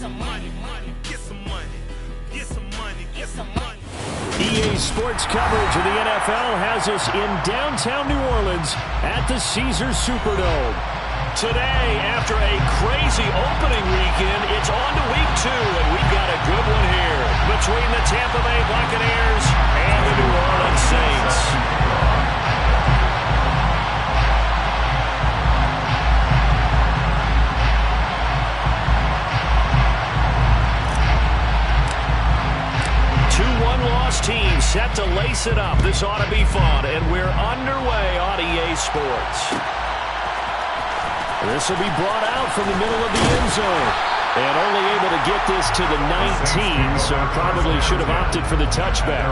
some money, get some money, get some money, get some money. EA Sports coverage of the NFL has us in downtown New Orleans at the Caesars Superdome. Today, after a crazy opening weekend, it's on to week 2, and we've got a good one here between the Tampa Bay Buccaneers and the New Orleans Saints. One-loss team set to lace it up. This ought to be fun, and we're underway on EA Sports. This will be brought out from the middle of the end zone, and only able to get this to the 19, so probably should have opted for the touchback.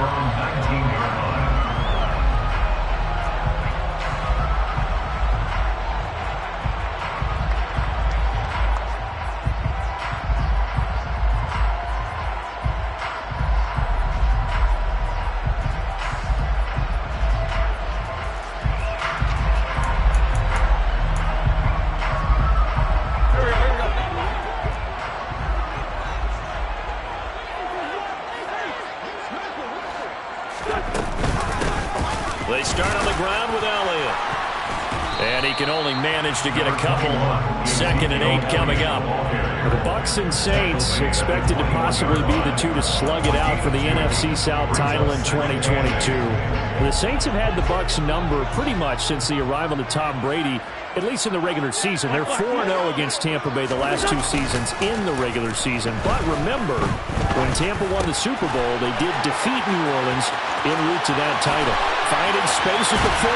They start on the ground with Elliott. And he can only manage to get a couple. 2nd and 8 coming up. The Bucs and Saints expected to possibly be the two to slug it out for the NFC South title in 2022. The Saints have had the Bucs number pretty much since the arrival of Tom Brady, at least in the regular season. They're 4-0 against Tampa Bay the last 2 seasons in the regular season. But remember, when Tampa won the Super Bowl, they did defeat New Orleans en route to that title. Finding space at the 40.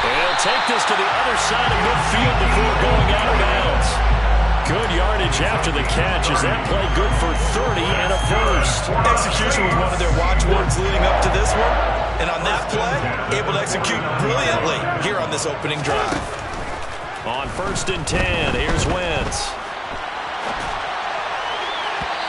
And he'll take this to the other side of midfield before going out of bounds. Good yardage after the catch. Is that play good for 30 and a first? Execution was one of their watchwords leading up to this one. And on that play, able to execute brilliantly here on this opening drive. On 1st and 10, here's Wentz.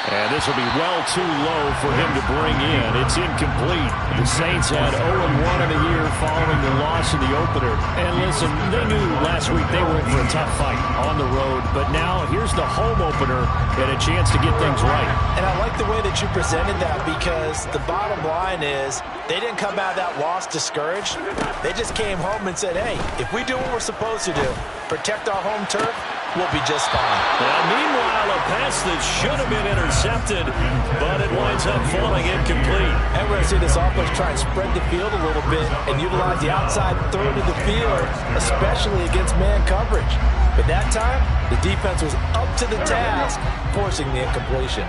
And this will be well too low for him to bring in. It's incomplete. The Saints had 0-1 in the year following the loss in the opener. And listen, they knew last week they were in for a tough fight on the road. But now here's the home opener and a chance to get things right. And I like the way that you presented that, because the bottom line is they didn't come out of that loss discouraged. They just came home and said, hey, if we do what we're supposed to do, protect our home turf, we'll be just fine. Now, meanwhile, a pass that should have been intercepted, but it winds up falling incomplete. And we're going to see this offense try and spread the field a little bit and utilize the outside third of the field, especially against man coverage. But that time, the defense was up to the task, forcing the incompletion.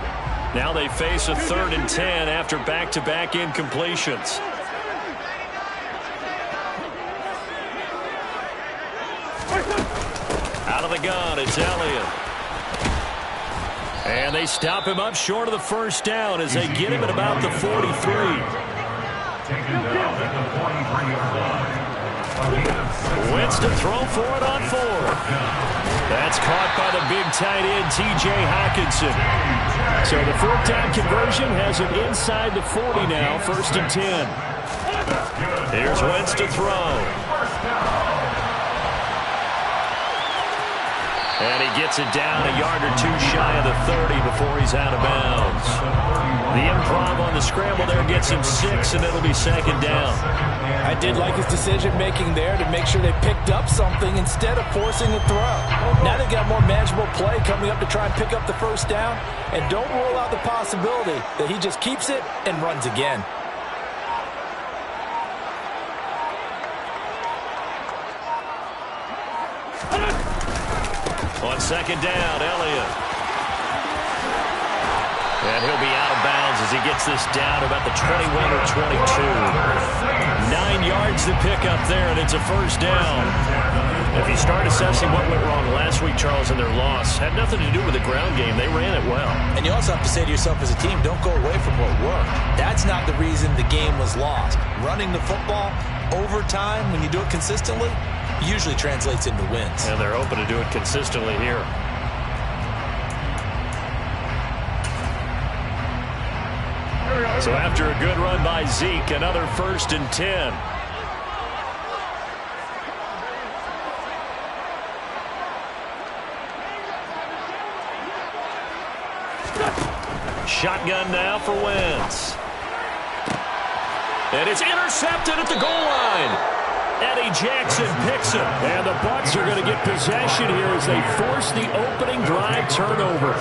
Now they face a 3rd and 10 after back-to-back incompletions. Out of the gun, it's Elliott. And they stop him up short of the first down as they get him at about the 43. Wentz to throw for it on 4th. That's caught by the big tight end, T.J. Hockenson. So the 4th down conversion has him inside the 40 now, 1st and 10. Here's Wentz to throw. And he gets it down a yard or 2 shy of the 30 before he's out of bounds. The improv on the scramble there gets him 6, and it'll be 2nd down. I did like his decision-making there to make sure they picked up something instead of forcing a throw. Now they've got more manageable play coming up to try and pick up the 1st down, and don't rule out the possibility that he just keeps it and runs again. On 2nd down, Elliott. And he'll be out of bounds as he gets this down about the 21 or 22. 9 yards to pick up there, and it's a 1st down. If you start assessing what went wrong last week, Charles, in their loss, had nothing to do with the ground game. They ran it well. And you also have to say to yourself as a team, don't go away from what worked. That's not the reason the game was lost. Running the football over time, when you do it consistently, usually translates into wins. And they're open to do it consistently here. So after a good run by Zeke, another 1st and 10. Shotgun now for Wentz. And it's intercepted at the goal line. Eddie Jackson picks him. And the Bucs are going to get possession here as they force the opening drive turnover.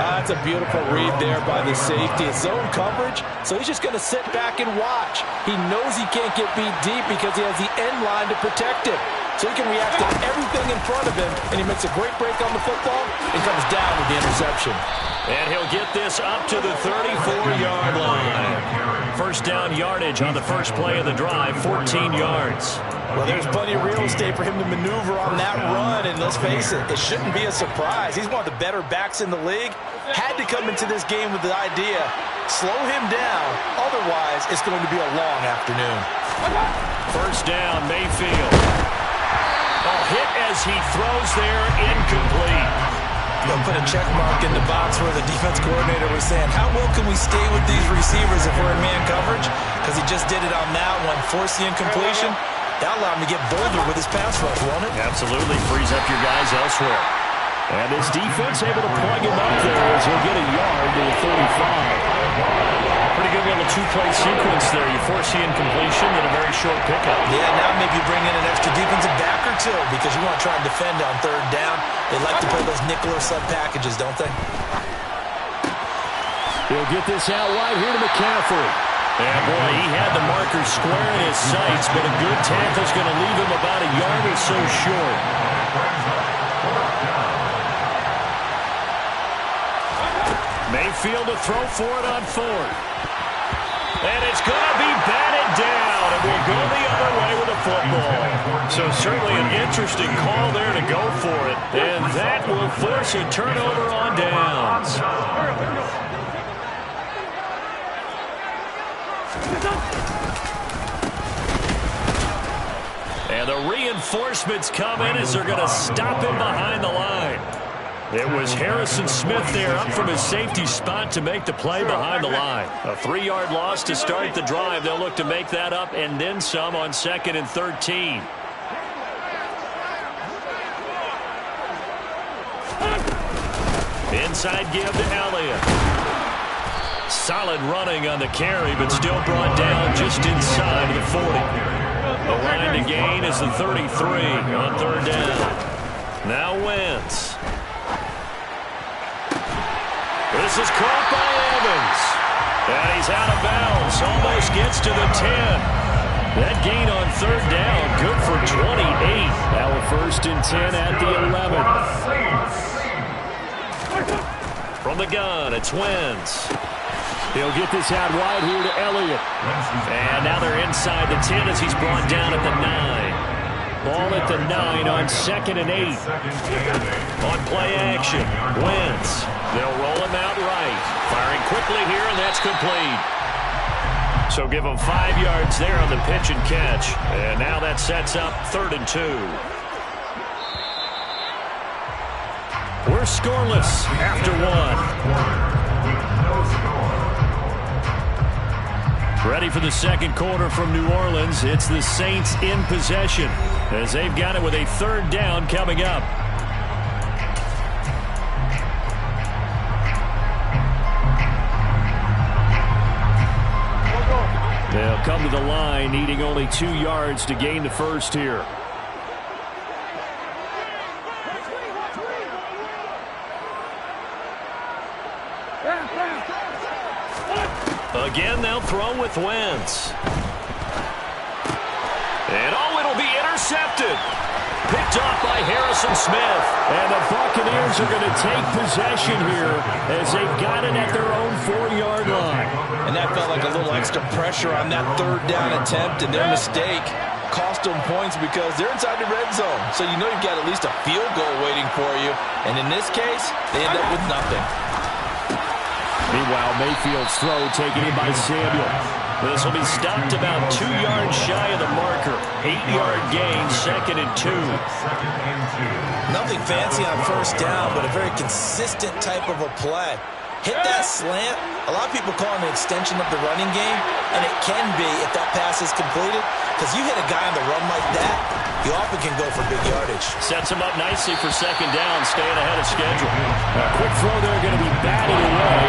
That's a beautiful read there by the safety. It's zone coverage, so he's just going to sit back and watch. He knows he can't get beat deep because he has the end line to protect him. So he can react to everything in front of him, and he makes a great break on the football and comes down with the interception. And he'll get this up to the 34-yard line. First down yardage on the first play of the drive, 14 yards. Well, there's plenty of real estate for him to maneuver on that run, and let's face it, it shouldn't be a surprise. He's one of the better backs in the league. Had to come into this game with the idea, slow him down, otherwise it's going to be a long afternoon. First down, Mayfield. A hit as he throws there, incomplete. They'll put a check mark in the box where the defense coordinator was saying, how well can we stay with these receivers if we're in man coverage? Because he just did it on that one, forced the incompletion. That allowed him to get bolder with his pass rush, won't it? Absolutely, frees up your guys elsewhere. And this defense able to plug him up there as he'll get a yard to the 35. Pretty good little two-play sequence there. You force the incompletion and a very short pickup. Yeah, now maybe bring in an extra defensive back or two because you want to try and defend on third down. They like to play those nickel or sub packages, don't they? He'll get this out wide here to McCaffrey. And boy, he had the marker square in his sights, but a good tackle's going to leave him about a yard or so short. Mayfield to throw for it on fourth. And it's going to be batted down, and we'll go the other way with the football. So certainly an interesting call there to go for it, and that will force a turnover on downs. And the reinforcements come in as they're going to stop him behind the line. It was Harrison Smith there up from his safety spot to make the play behind the line. A 3-yard loss to start the drive. They'll look to make that up and then some on 2nd and 13. Inside give to Elliott. Solid running on the carry, but still brought down just inside the 40. The line to gain is the 33 on third down. Now Wentz. This is caught by Evans. And he's out of bounds. Almost gets to the 10. That gain on third down, good for 28. Now a 1st and 10 at the 11. From the gun, it's Wentz. He'll get this out wide here to Elliott. And now they're inside the 10 as he's brought down at the 9. Ball at the 9 on 2nd and 8. On play action, Wentz. They'll roll him out right. Firing quickly here, and that's complete. So give him 5 yards there on the pitch and catch. And now that sets up 3rd and 2. We're scoreless after 1. Ready for the second quarter from New Orleans. It's the Saints in possession as they've got it with a 3rd down coming up. They'll come to the line needing only 2 yards to gain the first here. Again, they'll throw with Wentz. And it'll be intercepted. Picked off by Harrison Smith. And the Buccaneers are going to take possession here as they've got it at their own 4-yard line. And that felt like a little extra pressure on that 3rd down attempt, and their mistake cost them points because they're inside the red zone. So you know you've got at least a field goal waiting for you. And in this case, they end up with nothing. Meanwhile, Mayfield's throw taken in by Samuel. This will be stopped about 2 yards shy of the marker. 8-yard gain, 2nd and 2. Nothing fancy on first down, but a very consistent type of a play. Hit that slant. A lot of people call it an extension of the running game, and it can be if that pass is completed, because you hit a guy on the run like that, you often can go for big yardage. Sets him up nicely for 2nd down, staying ahead of schedule. A quick throw there going to be batted away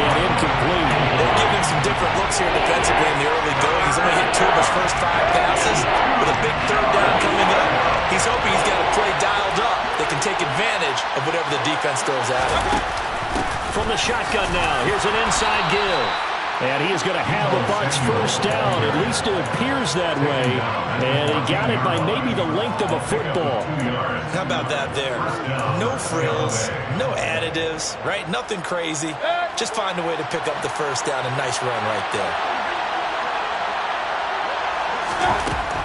whatever the defense throws at him. From the shotgun now, here's an inside give. And he is going to have a Bucs first down. At least it appears that way. And he got it by maybe the length of a football. How about that there? No frills, no additives, right? Nothing crazy. Just find a way to pick up the first down. A nice run right there.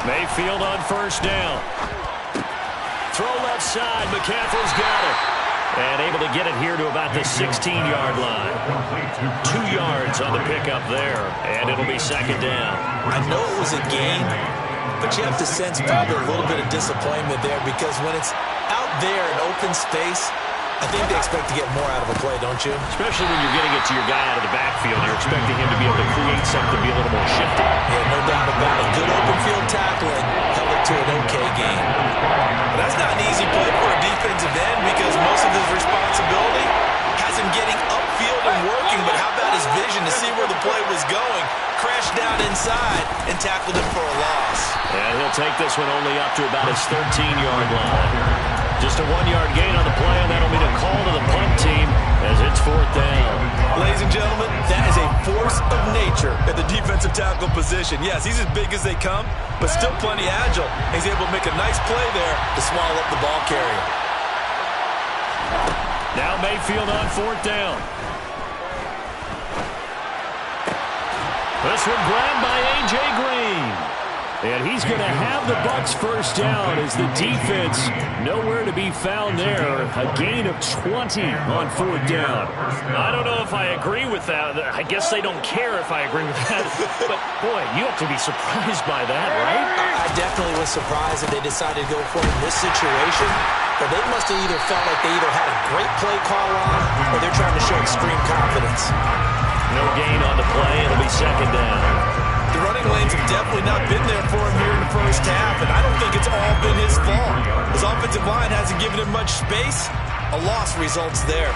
Mayfield on first down. Throw left side. McCaffrey's got it. And able to get it here to about the 16-yard line. 2 yards on the pickup there. And it'll be second down. I know it was a gain, but you have to sense probably a little bit of disappointment there because when it's out there in open space, I think they expect to get more out of a play, don't you? Especially when you're getting it to your guy out of the backfield. You're expecting him to be able to create something to be a little more shifty. Yeah, no doubt about it. Good open field tackling held it to an okay gain. But that's not an easy play for a defensive end because most of his responsibility has him getting upfield and working, but how about his vision to see where the play was going? Crashed down inside and tackled him for a loss. And he'll take this one only up to about his 13-yard line. Just a 1-yard gain on the play, and that'll be the call to the punt team as it's fourth down. Ladies and gentlemen, that is a force of nature at the defensive tackle position. Yes, he's as big as they come, but still plenty agile. He's able to make a nice play there to swallow up the ball carrier. Now Mayfield on fourth down. This one grabbed by A.J. Green. And he's going to have the Bucs first down as the defense nowhere to be found there. A gain of 20 on fourth down. I don't know if I agree with that. I guess they don't care if I agree with that. But, boy, you have to be surprised by that, right? I definitely was surprised that they decided to go for it in this situation. But they must have either felt like they either had a great play call on or they're trying to show extreme confidence. No gain on the play. It'll be second down. The running lanes have definitely not been there for him here in the first half, and I don't think it's all been his fault. His offensive line hasn't given him much space. A loss results there.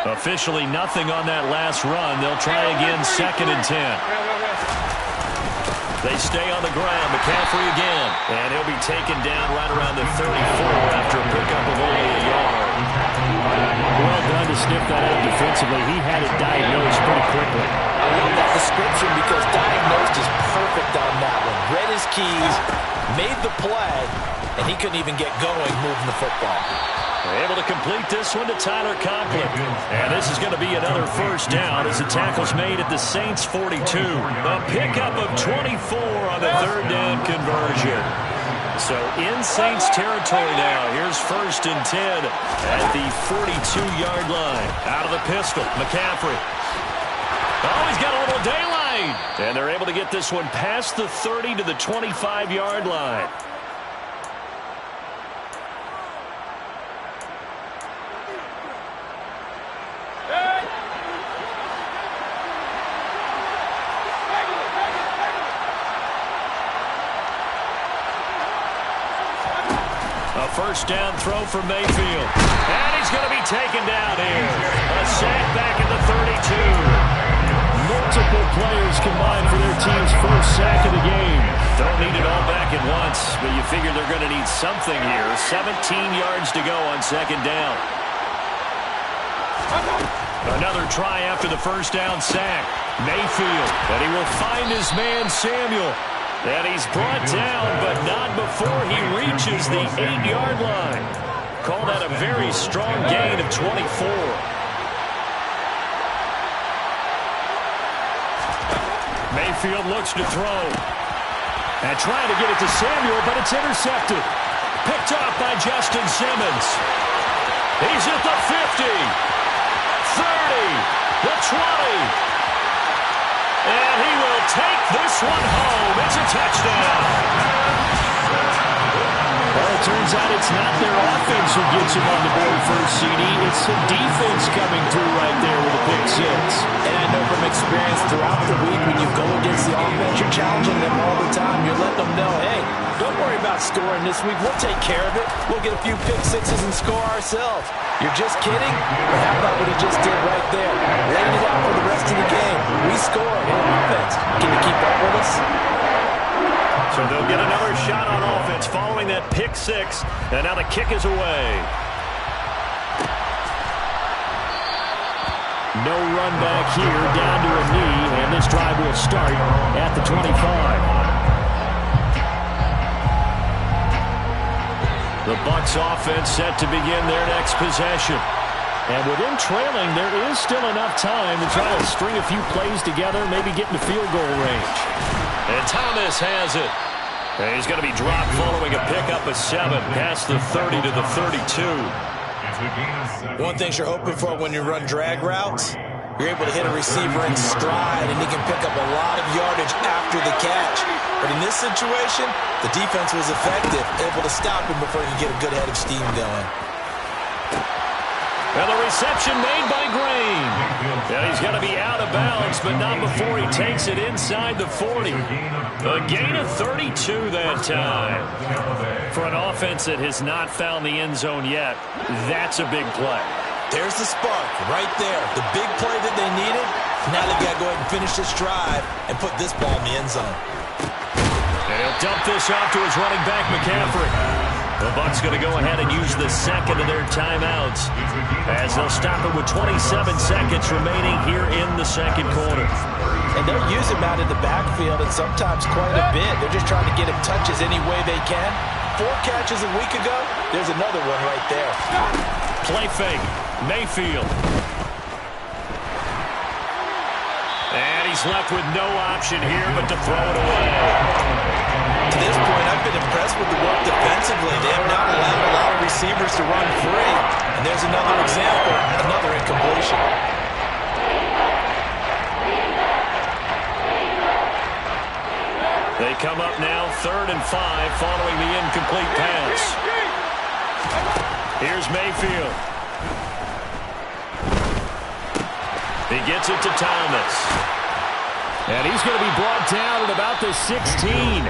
Officially nothing on that last run. They'll try again, 2nd and 10. They stay on the ground. McCaffrey again. And he'll be taken down right around the 34 after a pickup of only a yard. Well done to sniff that out defensively. He had it diagnosed pretty quickly. I love that description because diagnosed is perfect on that one. Read his keys, made the play, and he couldn't even get going moving the football. Able to complete this one to Tyler Conklin. And this is going to be another first down as the tackle's made at the Saints 42. A pickup of 24 on the third down conversion. So in Saints territory now. Here's 1st and 10 at the 42-yard line. Out of the pistol, McCaffrey. Oh, he's got a little daylight. And they're able to get this one past the 30 to the 25-yard line. First down throw for Mayfield. And he's going to be taken down here. A sack back at the 32. Multiple players combined for their team's first sack of the game. Don't need it all back at once, but you figure they're going to need something here. 17 yards to go on 2nd down. Another try after the first down sack. Mayfield, and he will find his man Samuel. And he's brought down, but not before he reaches the 8-yard line. Call that a very strong gain of 24. Mayfield looks to throw. And trying to get it to Samuel, but it's intercepted. Picked off by Justin Simmons. He's at the 50, 30, the 20. And he will take this one home. It's a touchdown. Oh, turns out it's not their offense who gets them on the board first, CD. It's the defense coming through right there with a pick six. And I know from experience throughout the week, when you go against the offense, you're challenging them all the time. You're letting them know, hey, don't worry about scoring this week. We'll take care of it. We'll get a few pick sixes and score ourselves. You're just kidding? Well, how about what he just did right there? Laying it out for the rest of the game. We scored on offense. Can you keep up with us? So they'll get another shot on offense following that pick six. And now the kick is away. No run back here, down to a knee, and this drive will start at the 25. The Bucs offense set to begin their next possession. And with them trailing, there is still enough time to try to string a few plays together, maybe get into field goal range. And Thomas has it. And he's going to be dropped following a pickup of 7 past the 30 to the 32. One thing you're hoping for when you run drag routes, you're able to hit a receiver in stride, and he can pick up a lot of yardage after the catch. But in this situation, the defense was effective, able to stop him before he could get a good head of steam going. And the reception made by Green. And he's going to be out of bounds, but not before he takes it inside the 40. A gain of 32 that time. For an offense that has not found the end zone yet, that's a big play. There's the spark right there. The big play that they needed. Now they've got to go ahead and finish this drive and put this ball in the end zone. And he'll dump this off to his running back, McCaffrey. The Bucs going to go ahead and use the second of their timeouts as they'll stop it with 27 seconds remaining here in the second quarter. And they'll use him out in the backfield, and sometimes quite a bit. They're just trying to get him touches any way they can. 4 catches a week ago, there's another one right there. Play fake, Mayfield. And he's left with no option here but to throw it away. To this point, I've been impressed with the work defensively. They have not allowed a lot of receivers to run free. And there's another example, another incompletion. They come up now 3rd and 5 following the incomplete pass. Here's Mayfield. He gets it to Thomas. And he's going to be brought down at about the 16.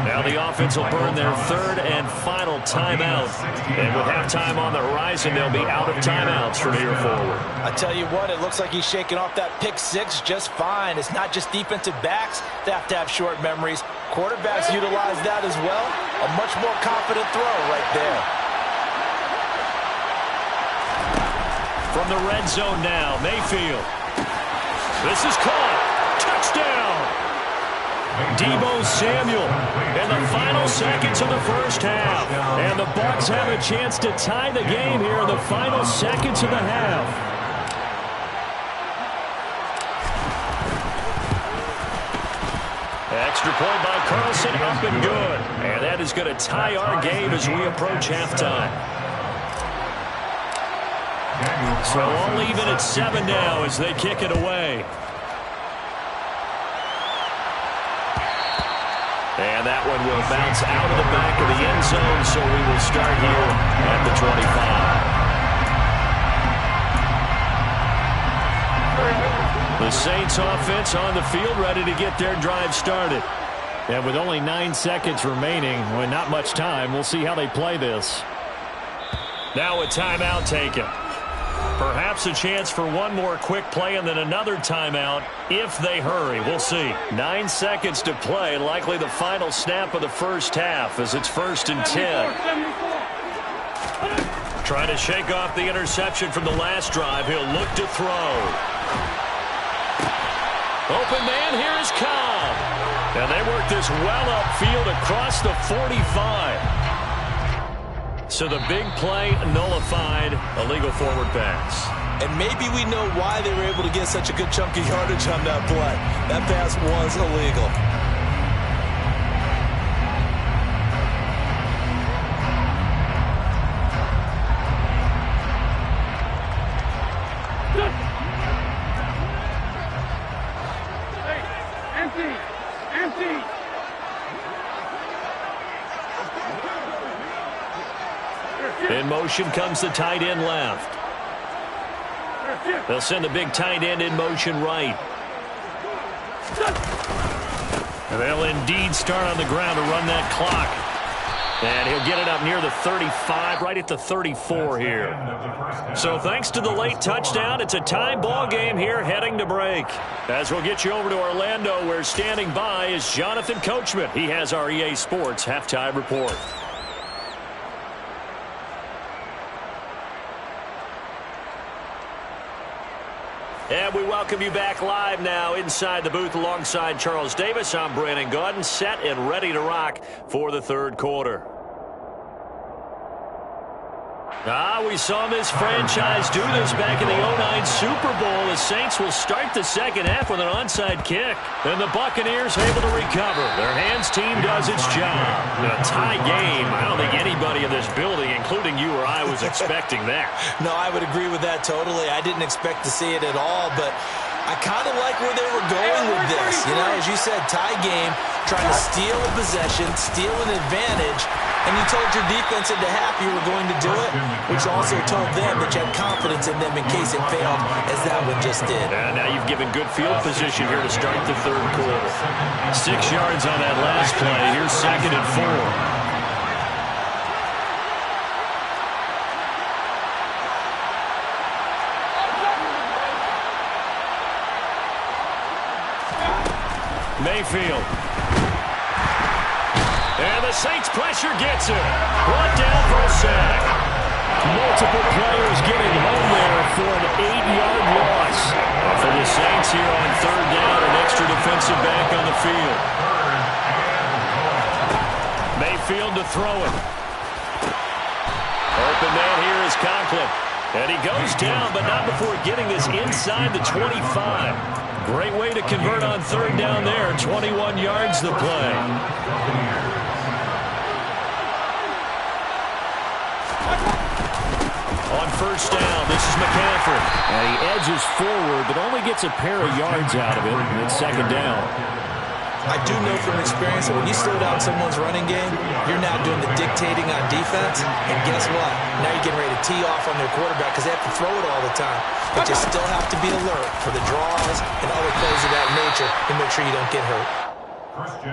Now the offense will burn their 3rd and final timeout. And with halftime on the horizon, they'll be out of timeouts from here forward. I tell you what, it looks like he's shaking off that pick six just fine. It's not just defensive backs that have to have short memories. Quarterbacks utilize that as well. A much more confident throw right there. From the red zone now, Mayfield. This is caught. Touchdown! Deebo Samuel in the final seconds of the first half. And the Bucs have a chance to tie the game here in the final seconds of the half. Extra point by Carlson, up and good. And that is going to tie our game as we approach halftime. So all even at 7 now as they kick it away. And that one will bounce out of the back of the end zone, so we will start here at the 25. The Saints offense on the field ready to get their drive started. And with only 9 seconds remaining, with not much time, we'll see how they play this. Now a timeout taken. Perhaps a chance for one more quick play and then another timeout if they hurry. We'll see. 9 seconds to play, likely the final snap of the first half as it's 1st and 10. Trying to shake off the interception from the last drive. He'll look to throw. Open man, here is Cobb. And they work this well upfield across the 45. So the big play nullified, illegal forward pass. And maybe we know why they were able to get such a good chunk of yardage on that play. That pass was illegal. Empty! In motion comes the tight end left. They'll send the big tight end in motion right. They'll indeed start on the ground to run that clock. And he'll get it up near the 35, right at the 34 here. So thanks to the late touchdown, it's a tie ball game here heading to break. As we'll get you over to Orlando, where standing by is Jonathan Coachman. He has our EA Sports halftime report. And we welcome you back live now inside the booth alongside Charles Davis. I'm Brandon Gaudin, set and ready to rock for the third quarter. We saw this franchise do this back in the 2009 Super Bowl. The Saints will start the second half with an onside kick. Then the Buccaneers able to recover. Their hands team does its job. A tie game. I don't think anybody in this building, including you or I, was expecting that. No, I would agree with that totally. I didn't expect to see it at all, but I kind of like where they were going with this. You know, as you said, tie game, trying to steal a possession, steal an advantage, and you told your defense at the half you were going to do it, which also told them that you had confidence in them in case it failed, as that one just did. And now you've given good field position here to start the third quarter. 6 yards on that last play. Here's 2nd and 4. Mayfield. And the Saints pressure gets him. Brought down for a sack. Multiple players getting home there for an 8-yard loss. For the Saints here on third down, an extra defensive back on the field. Mayfield to throw it. Open man here is Conklin. And he goes down, but not before getting this inside the 25. Great way to convert on third down there. 21 yards the play. On first down, this is McCaffrey. And he edges forward, but only gets a pair of yards out of it. And it's 2nd down. I do know from experience that when you slow down someone's running game, you're now doing the dictating on defense. And guess what? Now you're getting ready to tee off on their quarterback because they have to throw it all the time. But you still have to be alert for the draws and other plays of that nature to make sure you don't get hurt.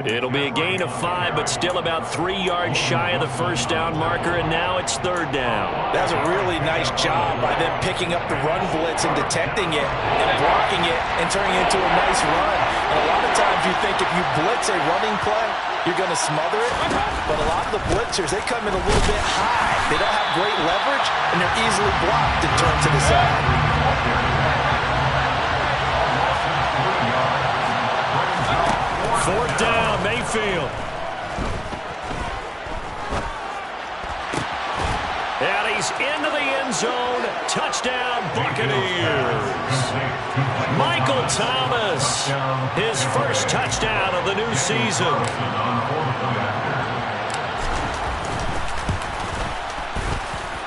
It'll be a gain of 5, but still about 3 yards shy of the first down marker, and now it's third down. That was a really nice job by them picking up the run blitz and detecting it and blocking it and turning it into a nice run. And a lot of times you think if you blitz a running play, you're going to smother it. But a lot of the blitzers, they come in a little bit high. They don't have great leverage, and they're easily blocked and turned to the side. Fourth down, Mayfield. And he's into the end zone. Touchdown, Buccaneers. Michael Thomas, his first touchdown of the new season.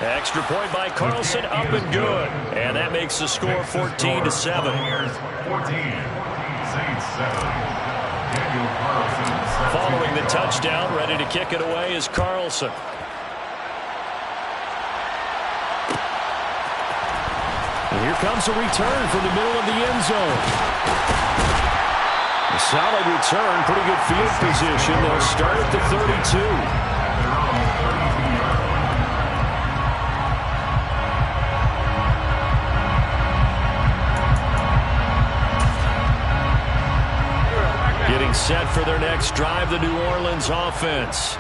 Extra point by Carlson, up and good. And that makes the score 14-7. Following the touchdown, ready to kick it away is Carlson. And here comes a return from the middle of the end zone. A solid return, pretty good field position. They'll start at the 32. Set for their next drive, the New Orleans offense.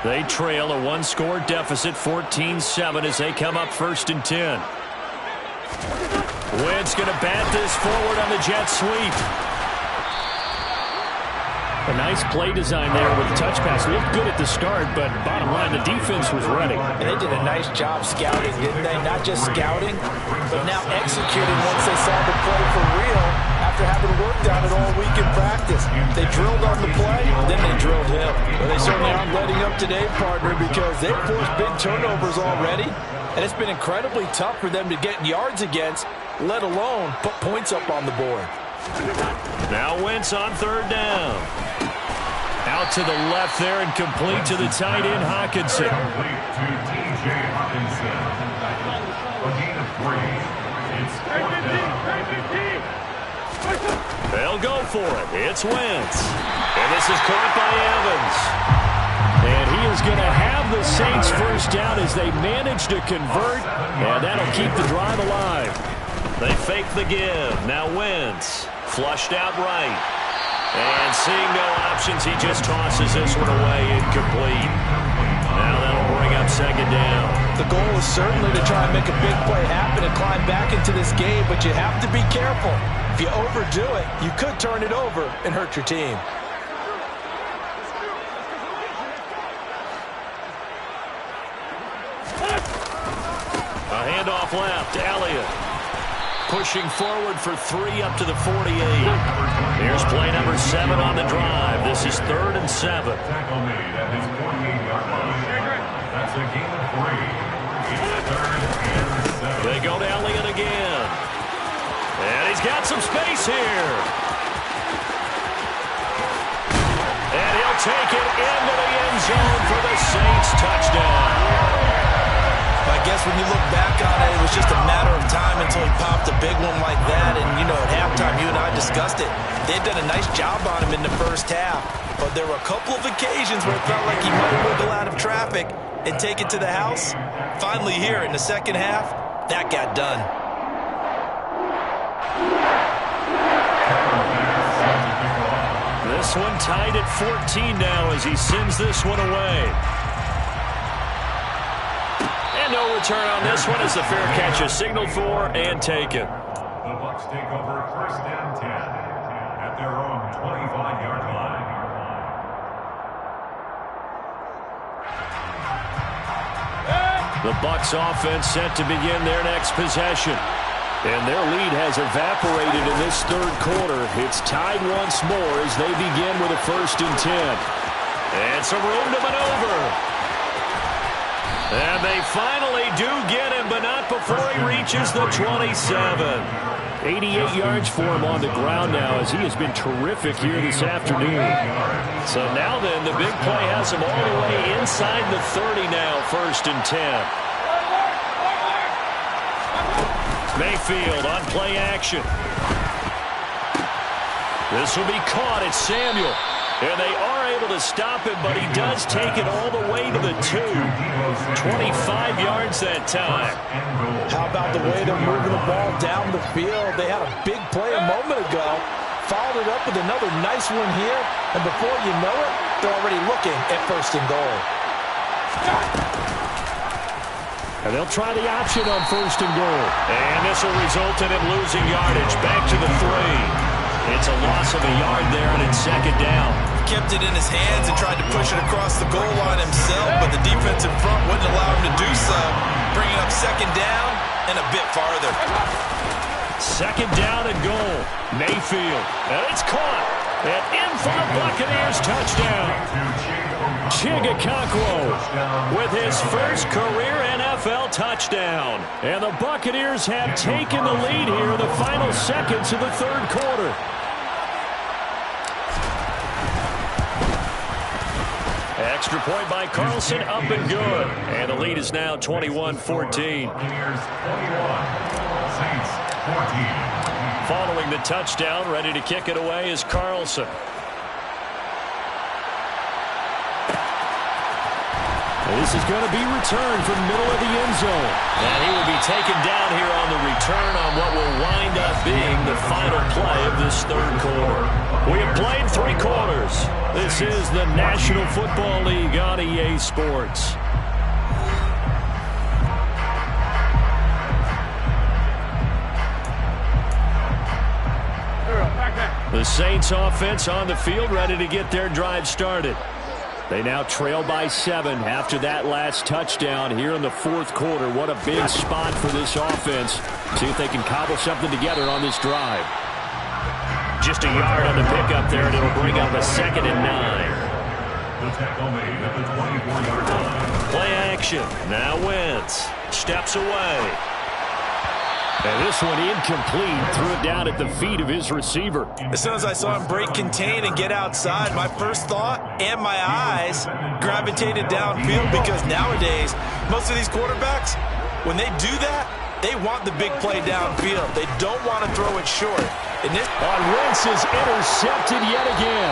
They trail a 1-score deficit, 14-7, as they come up 1st and 10. Wentz going to bat this forward on the jet sweep. A nice play design there with the touch pass. Looked good at the start, but bottom line, the defense was ready. And they did a nice job scouting, didn't they? Not just scouting, but now executing once they saw the play for real after having worked on it all week in practice. They drilled on the play, then they drilled him. Well, they certainly aren't letting up today, partner, because they've forced big turnovers already, and it's been incredibly tough for them to get yards against, let alone put points up on the board. Now Wentz on third down. Out to the left there and complete to the tight end, Hockenson. Complete to T.J. Hockenson. A gain of 3. It's 4th down. They'll go for it. It's Wentz. And this is caught by Evans. And he is going to have the Saints first down as they manage to convert. And that'll keep the drive alive. They fake the give. Now Wentz. Flushed out right. And seeing no options, he just tosses this one away, incomplete. Now that'll bring up second down. The goal is certainly to try and make a big play happen and climb back into this game, but you have to be careful. If you overdo it, you could turn it over and hurt your team. A handoff left, Elliott. Pushing forward for 3 up to the 48. Here's play number 7 on the drive. This is 3rd and 7. Tackle made at his 48-yard line. That's a gain of 3. It's 3rd and 7. They go to Elliott again. And he's got some space here. And he'll take it into the end zone for the Saints touchdown. I guess when you look back on it, it was just a matter of time until he popped a big one like that. And, you know, at halftime, you and I discussed it. They'd done a nice job on him in the first half. But there were a couple of occasions where it felt like he might wiggle out of traffic and take it to the house. Finally here in the second half, that got done. This one tied at 14 now as he sends this one away. And no return on this one as the fair catch is signaled for and taken. The Bucs take over 1st and 10 at their own 25-yard line. The Bucs offense set to begin their next possession. And their lead has evaporated in this 3rd quarter. It's tied once more as they begin with a 1st and 10. And some room to maneuver. And they finally do get him, but not before he reaches the 27. 88 yards for him on the ground now as he has been terrific here this afternoon. So now then, the big play has him all the way inside the 30 now, 1st and 10. Mayfield on play action. This will be caught. It's Samuel. And they are able to stop him, but he does take it all the way to the 2. 25 yards that time. How about the way they're moving the ball down the field? They had a big play a moment ago. Followed it up with another nice one here. And before you know it, they're already looking at 1st and goal. And they'll try the option on 1st and goal. And this will result in him losing yardage. Back to the 3. It's a loss of a yard there, and it's 2nd down. Kept it in his hands and tried to push it across the goal line himself, but the defensive front wouldn't allow him to do so. Bringing up 2nd down and a bit farther. 2nd down and goal. Mayfield. And it's caught. And in for the Buccaneers touchdown. Chigakakwo with his first career NFL touchdown. And the Buccaneers have taken the lead here in the final seconds of the 3rd quarter. Extra point by Carlson, up and good. And the lead is now 21-14. Buccaneers 21, Saints 14. Following the touchdown, ready to kick it away is Carlson. This is going to be returned from middle of the end zone. And he will be taken down here on the return on what will wind up being the final play of this 3rd quarter. We have played 3 quarters. This is the National Football League on EA Sports. The Saints offense on the field, ready to get their drive started. They now trail by 7 after that last touchdown here in the 4th quarter. What a big spot for this offense. See if they can cobble something together on this drive. Just a yard on the pickup there, and it'll bring up a 2nd and 9. The tackle made at the 24-yard line. Play action. Now Wentz steps away. And this one incomplete. Threw it down at the feet of his receiver. As soon as I saw him break contain and get outside, my first thought and my eyes gravitated downfield, because nowadays, most of these quarterbacks, when they do that, they want the big play downfield. They don't want to throw it short. And this Wentz is intercepted yet again.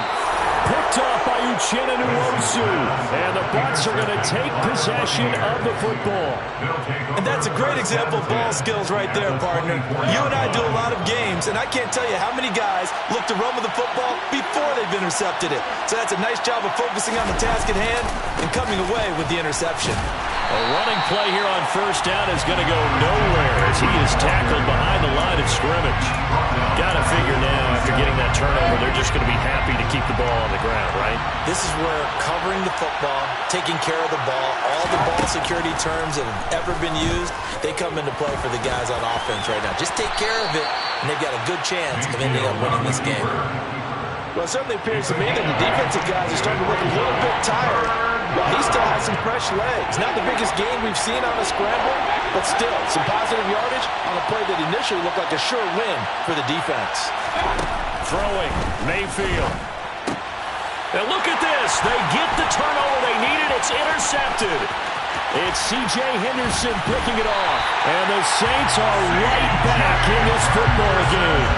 Picked off by Uchenna Nwosu. And the Bucs are going to take possession of the football. And that's a great example of ball skills right there, partner. You and I do a lot of games, and I can't tell you how many guys look to run with the football before they've intercepted it. So that's a nice job of focusing on the task at hand and coming away with the interception. A running play here on first down is going to go nowhere as he is tackled behind the line of scrimmage. Got to figure now, after getting that turnover, they're just going to be happy to keep the ball on the ground, right? This is where covering the football, taking care of the ball, all the ball security terms that have ever been used, they come into play for the guys on offense right now. Just take care of it, and they've got a good chance of ending up winning this game. Well, it certainly appears to me that the defensive guys are starting to look a little bit tired, while he still has some fresh legs. Not the biggest gain we've seen on a scramble, but still some positive yardage on a play that initially looked like a sure win for the defense. Throwing, Mayfield. Now look at this. They get the turnover they needed. It's intercepted. It's C.J. Henderson picking it off. And the Saints are right back in this football game.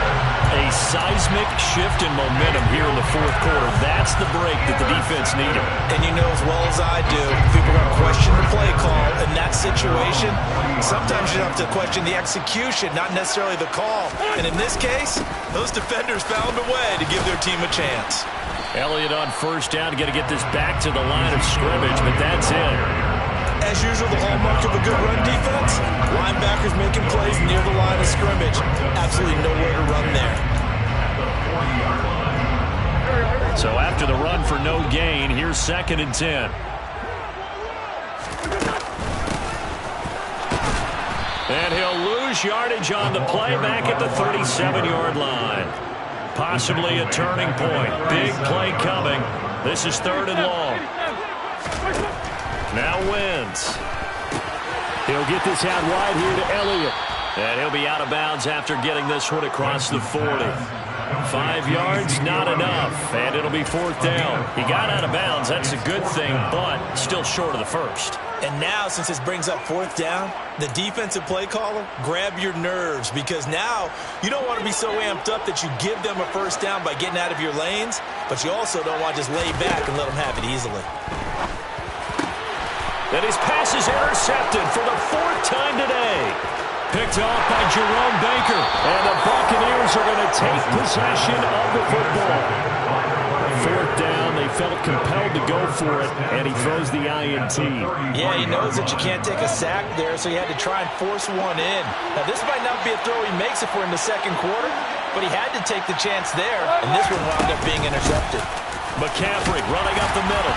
A seismic shift in momentum here in the fourth quarter. That's the break that the defense needed. And you know as well as I do, people are going to question the play call in that situation. Sometimes you have to question the execution, not necessarily the call. And in this case, those defenders found a way to give their team a chance. Elliott on first down, going to get this back to the line of scrimmage, but that's it. As usual, the hallmark of a good run defense, linebackers making plays near the line of scrimmage. Absolutely nowhere to run there. So after the run for no gain, here's 2nd and 10. And he'll lose yardage on the play back at the 37-yard line. Possibly a turning point. Big play coming. This is 3rd and long. Now Wentz. He'll get this out wide here to Elliott. And he'll be out of bounds after getting this one across the 40. 5 yards, not enough. And it'll be 4th down. He got out of bounds. That's a good thing, but still short of the first. And now, since this brings up 4th down, the defensive play caller, grab your nerves, because now you don't want to be so amped up that you give them a first down by getting out of your lanes, but you also don't want to just lay back and let them have it easily. And his pass is intercepted for the 4th time today. Picked off by Jerome Baker. And the Buccaneers are going to take possession of the football. 4th down, they felt compelled to go for it, and he throws the INT. Yeah, he knows that you can't take a sack there, so he had to try and force one in. Now, this might not be a throw he makes if we're in the 2nd quarter, but he had to take the chance there, and this one wound up being intercepted. McCaffrey running up the middle.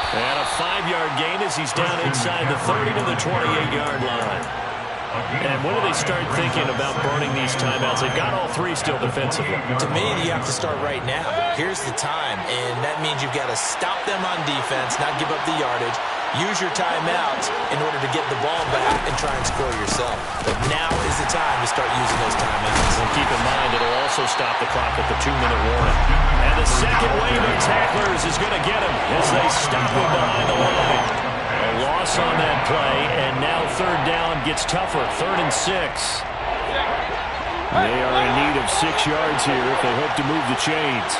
And a 5-yard gain as he's down inside the 30 to the 28-yard line. And when do they start thinking about burning these timeouts? They've got all 3 still defensively. To me, you have to start right now. Here's the time, and that means you've got to stop them on defense, not give up the yardage, use your timeouts in order to get the ball back and try and score yourself. But now is the time to start using those timeouts. And keep in mind, it'll also stop the clock at the 2-minute warning. And the second wave of tacklers is going to get him as they stop him behind the line. A loss on that play, and now 3rd down gets tougher. 3rd and 6. They are in need of 6 yards here if they hope to move the chains.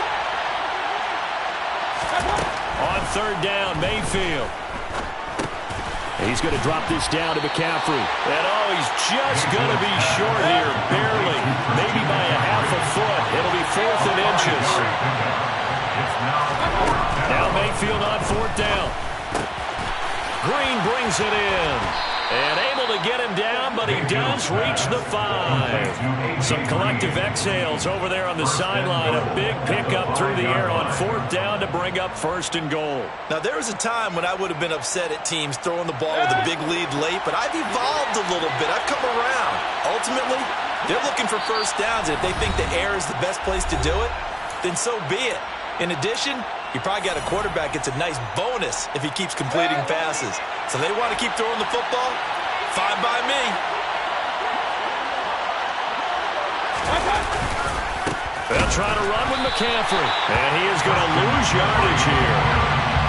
On 3rd down, Mayfield. He's going to drop this down to McCaffrey. And he's just going to be short here, barely. Maybe by a half a foot. It'll be 4th and inches. Now Mayfield on 4th down. Green brings it in. And able to get him down, but he does reach the 5. Some collective exhales over there on the sideline. A big pickup through the air on 4th down to bring up 1st and goal. Now, there was a time when I would have been upset at teams throwing the ball with a big lead late, but I've evolved a little bit. I've come around. Ultimately, they're looking for first downs, and if they think the air is the best place to do it, then so be it. In addition, you probably got a quarterback gets a nice bonus if he keeps completing passes. So they want to keep throwing the football. Fine by me. They'll try to run with McCaffrey. And he is going to lose yardage here.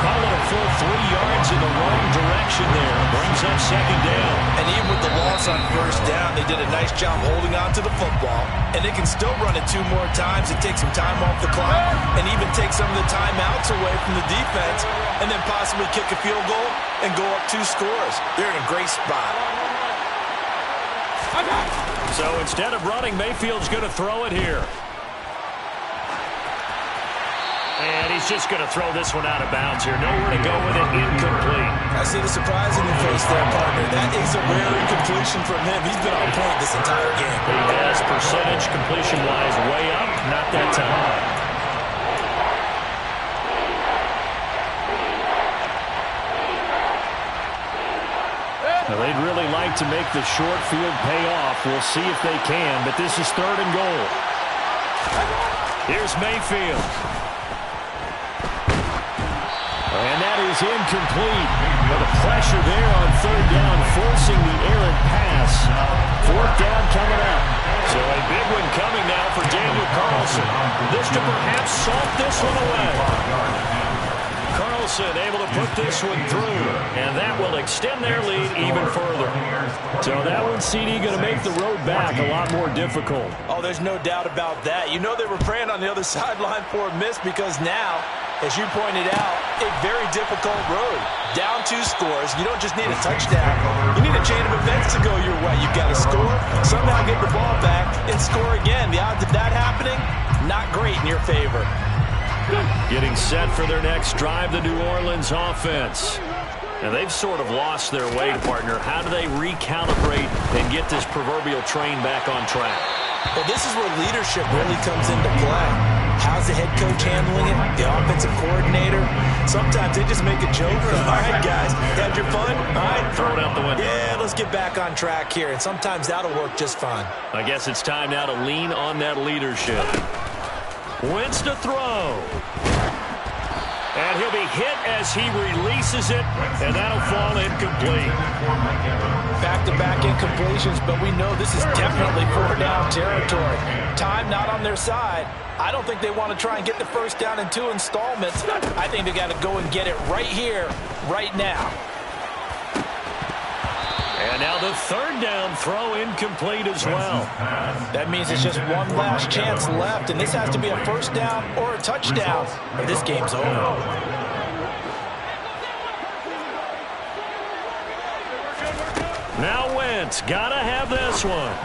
Call it a full 3 yards in the wrong direction there. Brings up second down. And even with the loss on first down, they did a nice job holding on to the football. And they can still run it 2 more times and take some time off the clock and even take some of the timeouts away from the defense and then possibly kick a field goal and go up 2 scores. They're in a great spot. So instead of running, Mayfield's going to throw it here. And he's just going to throw this one out of bounds here. Nowhere to go with it. Incomplete. I see the surprise in your face there, partner. That is a rare incompletion from him. He's been on point this entire game. He has percentage completion-wise way up. Not that time. Now, they'd really like to make the short field pay off. We'll see if they can, but this is 3rd and goal. Here's Mayfield. And that is incomplete. But the pressure there on 3rd down, forcing the errant pass. 4th down coming up. So a big one coming now for Daniel Carlson. This to perhaps salt this one away. Carlson able to put this one through, and that will extend their lead even further. So that one, CD, going to make the road back a lot more difficult. Oh, there's no doubt about that. You know they were praying on the other sideline for a miss because now, as you pointed out, a very difficult road. Down 2 scores. You don't just need a touchdown. You need a chain of events to go your way. You've got to score, somehow get the ball back, and score again. The odds of that happening, not great in your favor. Getting set for their next drive, the New Orleans offense. And they've sort of lost their way, partner. How do they recalibrate and get this proverbial train back on track? Well, this is where leadership really comes into play. How's the head coach handling it? The offensive coordinator? Sometimes they just make a joke. All right, guys, had your fun? All right, throw it out the window. Yeah, let's get back on track here. And sometimes that'll work just fine. I guess it's time now to lean on that leadership. Wentz to throw. And he'll be hit as he releases it, and that'll fall incomplete. Back-to-back incompletions, but we know this is definitely 4-down territory. Time not on their side. I don't think they want to try and get the first down in 2 installments. I think they got to go and get it right here, right now. And now the 3rd down throw incomplete as well. That means it's just one last chance left, and this has to be a first down or a touchdown, or this game's over. Now Wentz, gotta have this one.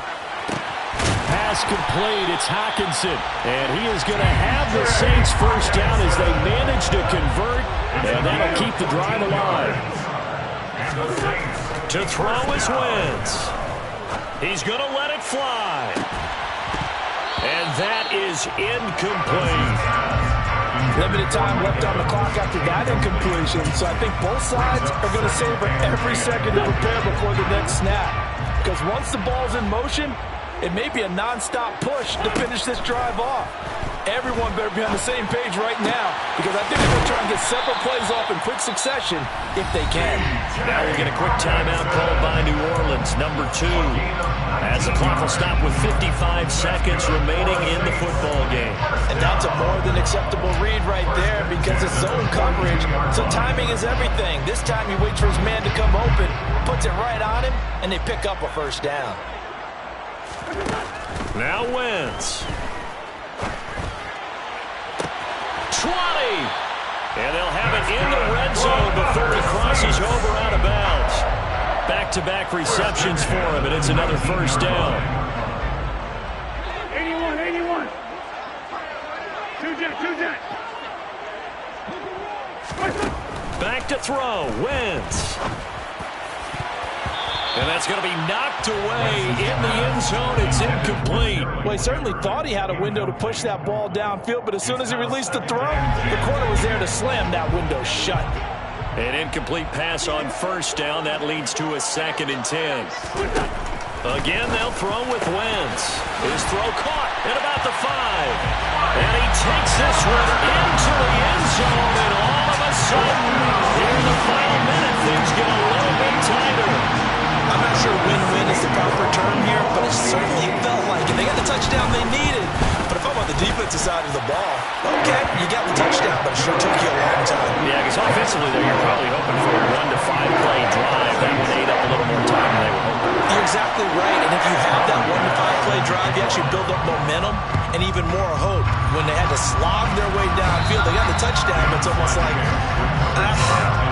Pass complete, it's Hockenson. And he is going to have the Saints first down as they manage to convert, and that'll keep the drive alive. To throw is Wentz. He's going to let it fly. And that is incomplete. Limited time left on the clock after that incompletion, so I think both sides are going to savor every second to prepare before the next snap. Because once the ball's in motion, it may be a non-stop push to finish this drive off. Everyone better be on the same page right now, because I think they're going to try and get several plays off in quick succession if they can. Now we'll get a quick timeout called by New Orleans, number 2. As the clock will stop with 55 seconds remaining in the football game. And that's a more than acceptable read right there because it's zone coverage, so timing is everything. This time he waits for his man to come open, puts it right on him, and they pick up a first down. Now Wentz. 20. And they'll have it in the red zone before he crosses over out of bounds. Back-to-back receptions for him, and it's another first down. 81. Two jet. Back to throw, Wentz. And that's going to be knocked away in the end zone. It's incomplete. Well, he certainly thought he had a window to push that ball downfield, but as soon as he released the throw, the corner was there to slam that window shut. An incomplete pass on first down. That leads to a 2nd and 10. Again, they'll throw with Wentz. His throw caught at about the 5. And he takes this one into the end zone, and all of a sudden, here in the final minute, things get a little bit tighter. I'm not sure win-win is the proper term here, but it certainly felt like it. They got the touchdown they you got the touchdown, but it sure took you a long time. Yeah, because offensively there, you're probably hoping for a 1 to 5 play drive. That one ate up a little more time than they were hoping. You're exactly right, and if you have that 1 to 5 play drive, you actually build up momentum and even more hope. When they had to slog their way downfield, they got the touchdown, but it's almost like,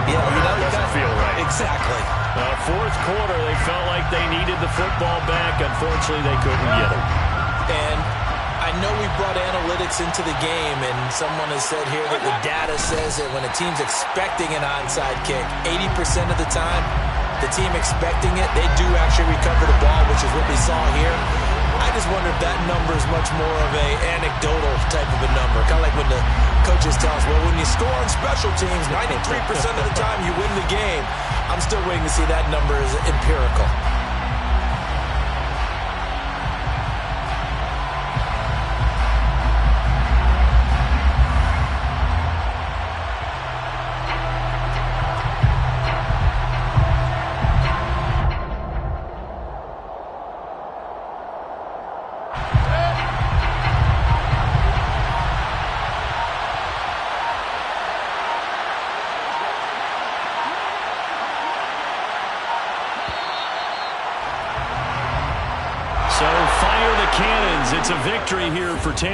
yeah, you know, doesn't feel right. Exactly. Fourth quarter, they felt like they needed the football back. Unfortunately, they couldn't get it. And I know we brought analytics into the game, and someone has said here that the data says that when a team's expecting an onside kick, 80% of the time, the team expecting it, they do actually recover the ball, which is what we saw here. I just wonder if that number is much more of a anecdotal type of a number. Kind of like when the coaches tell us, well, when you score on special teams, 93% of the time you win the game. I'm still waiting to see that number is empirical. So fire the cannons. It's a victory here for Tampa.